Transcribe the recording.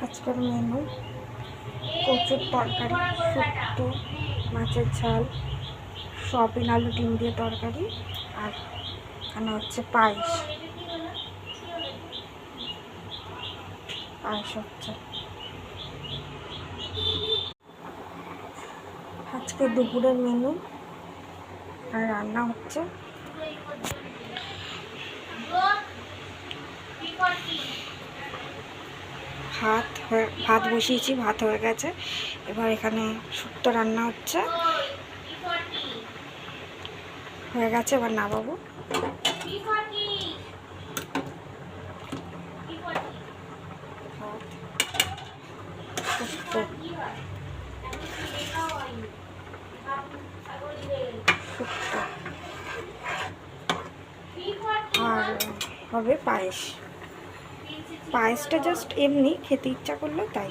আজকের মেনু কচুর তরকারি, শুক্তো, মাছের ঝাল, সয়াবিন আলু ডিম দিয়ে তরকারি, আর এখানে হচ্ছে পায়েস হচ্ছে। আজকে দুপুরের মেনু আর রান্না হচ্ছে ভাত বসিয়েছি, ভাত হয়ে গেছে। এবার এখানে শুক্তো রান্না হচ্ছে, হয়ে গেছে, এবার নামাবো। শুক্তো আর হবে পায়েস। পায়েসটা জাস্ট এমনি খেতে ইচ্ছা করলো তাই।